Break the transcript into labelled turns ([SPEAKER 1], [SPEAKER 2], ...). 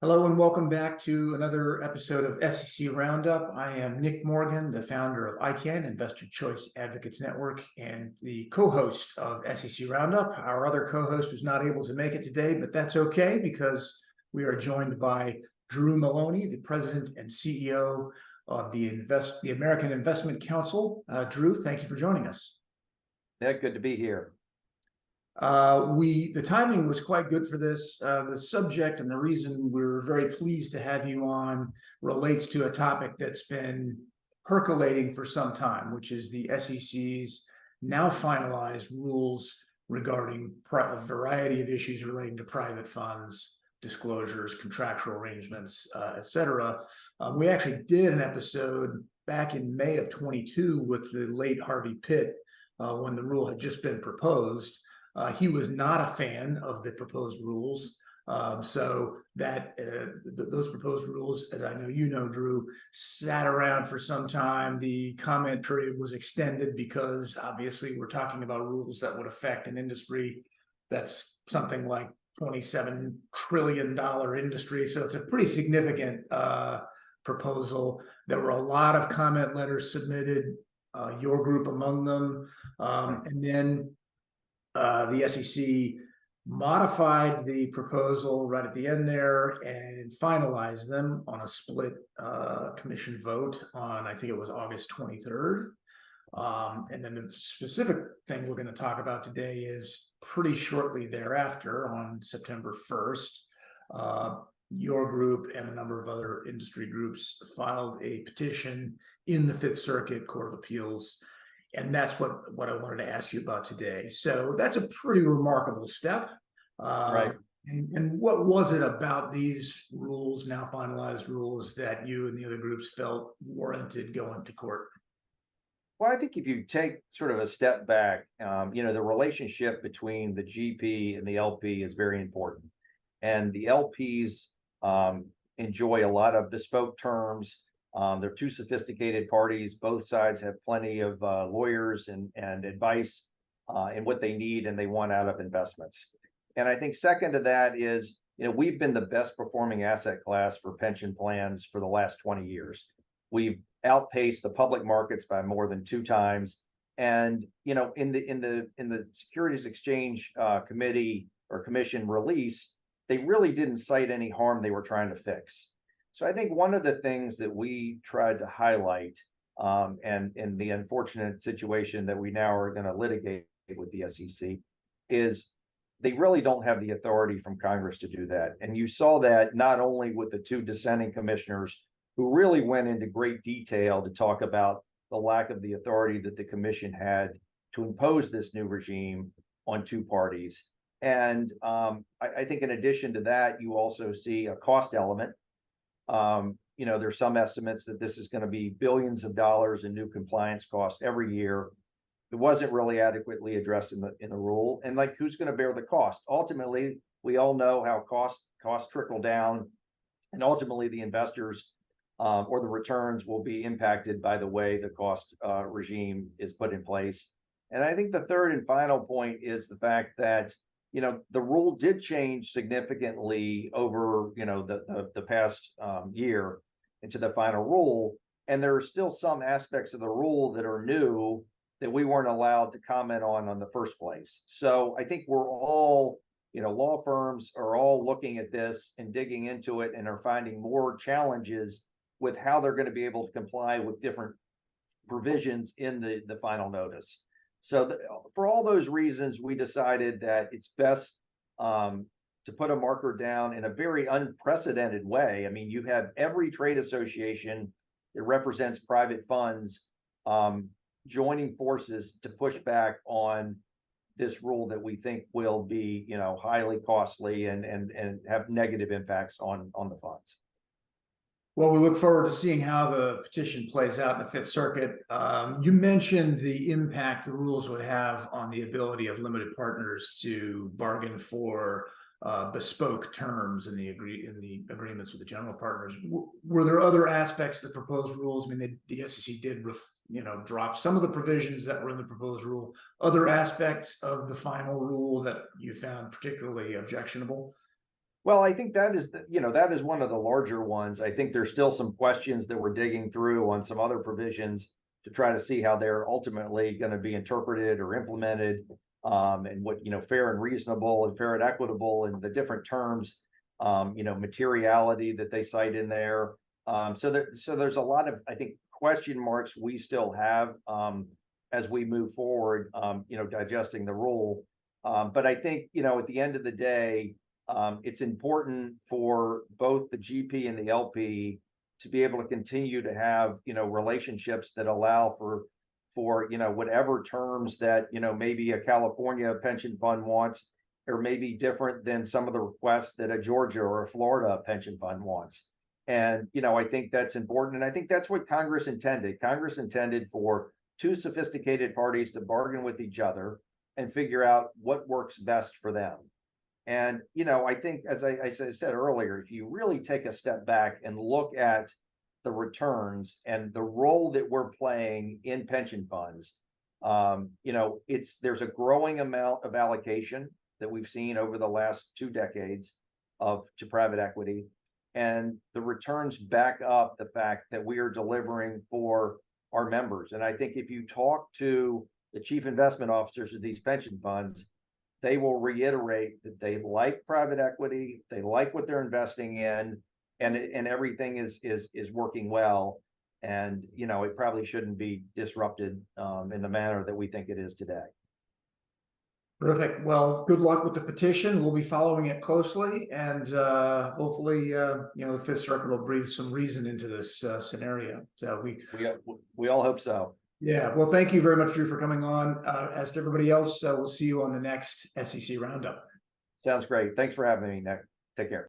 [SPEAKER 1] Hello and welcome back to another episode of SEC Roundup. I am Nick Morgan, the founder of ICAN, Investor Choice Advocates Network, and the co-host of SEC Roundup. Our other co-host was not able to make it today, but that's okay because we are joined by Drew Maloney, the president and CEO of the American Investment Council. Drew, thank you for joining us.
[SPEAKER 2] Nick, good to be here.
[SPEAKER 1] The timing was quite good for this. The subject and the reason we're very pleased to have you on relates to a topic that's been percolating for some time, which is the SEC's now finalized rules regarding a variety of issues relating to private funds, disclosures, contractual arrangements, etc. We actually did an episode back in May of 22 with the late Harvey Pitt when the rule had just been proposed. He was not a fan of the proposed rules. So that those proposed rules, as I know you know, Drew, sat around for some time. The comment period was extended because obviously we're talking about rules that would affect an industry that's something like $27 trillion industry. So it's a pretty significant proposal. There were a lot of comment letters submitted, your group among them. And then the SEC modified the proposal right at the end there and finalized them on a split commission vote on, I think it was August 23rd. And then the specific thing we're going to talk about today is pretty shortly thereafter on September 1st, your group and a number of other industry groups filed a petition in the Fifth Circuit Court of Appeals. And that's what I wanted to ask you about today. So that's a pretty remarkable step.
[SPEAKER 2] Right.
[SPEAKER 1] And what was it about these rules, now finalized rules, that you and the other groups felt warranted going to court?
[SPEAKER 2] Well, I think if you take sort of a step back, the relationship between the GP and the LP is very important. And the LPs enjoy a lot of bespoke terms. They're two sophisticated parties. Both sides have plenty of lawyers and advice in what they need and they want out of investments. And I think second to that is, we've been the best performing asset class for pension plans for the last 20 years. We've outpaced the public markets by more than 2 times. And in the Securities Exchange Committee or Commission release, they really didn't cite any harm they were trying to fix. So I think one of the things that we tried to highlight, and in the unfortunate situation that we now are going to litigate with the SEC, is they really don't have the authority from Congress to do that. And you saw that not only with the 2 dissenting commissioners who really went into great detail to talk about the lack of the authority that the commission had to impose this new regime on 2 parties. And I think in addition to that, you also see a cost element. There's some estimates that this is going to be billions of dollars in new compliance costs every year. It wasn't really adequately addressed in the rule. And who's going to bear the cost? Ultimately, we all know how costs trickle down, and ultimately the investors or the returns will be impacted by the way the cost regime is put in place. And I think the third and final point is the fact that the rule did change significantly over, the past year into the final rule. And there are still some aspects of the rule that are new that we weren't allowed to comment on the first place. So I think we're all, law firms are all looking at this and digging into it and are finding more challenges with how they're going to be able to comply with different provisions in the final notice. So for all those reasons, we decided that it's best to put a marker down in a very unprecedented way. I mean, you have every trade association that represents private funds joining forces to push back on this rule that we think will be, highly costly and have negative impacts on the funds.
[SPEAKER 1] Well, we look forward to seeing how the petition plays out in the Fifth Circuit. You mentioned the impact the rules would have on the ability of limited partners to bargain for bespoke terms in the agreements with the general partners. Were there other aspects of the proposed rules? I mean, the SEC did, drop some of the provisions that were in the proposed rule. Other aspects of the final rule that you found particularly objectionable?
[SPEAKER 2] Well, I think that is, that is one of the larger ones. I think there's still some questions that we're digging through on some other provisions to try to see how they're ultimately going to be interpreted or implemented, and what, fair and reasonable and fair and equitable and the different terms, materiality that they cite in there. So there's a lot of, I think, question marks we still have, as we move forward, digesting the rule. But I think, at the end of the day, it's important for both the GP and the LP to be able to continue to have, relationships that allow for whatever terms that, maybe a California pension fund wants, or maybe different than some of the requests that a Georgia or a Florida pension fund wants. And, I think that's important. And I think that's what Congress intended. Congress intended for two sophisticated parties to bargain with each other and figure out what works best for them. And, I think, as I said earlier, if you really take a step back and look at the returns and the role that we're playing in pension funds, there's a growing amount of allocation that we've seen over the last 2 decades to private equity. And the returns back up the fact that we are delivering for our members. And I think if you talk to the chief investment officers of these pension funds, they will reiterate that they like private equity, they like what they're investing in, and everything is working well. And it probably shouldn't be disrupted in the manner that we think it is today.
[SPEAKER 1] Terrific. Well, good luck with the petition. We'll be following it closely, and hopefully, the Fifth Circuit will breathe some reason into this scenario. So
[SPEAKER 2] we all hope so.
[SPEAKER 1] Yeah. Well, thank you very much, Drew, for coming on. As to everybody else, we'll see you on the next SEC Roundup.
[SPEAKER 2] Sounds great. Thanks for having me, Nick. Take care.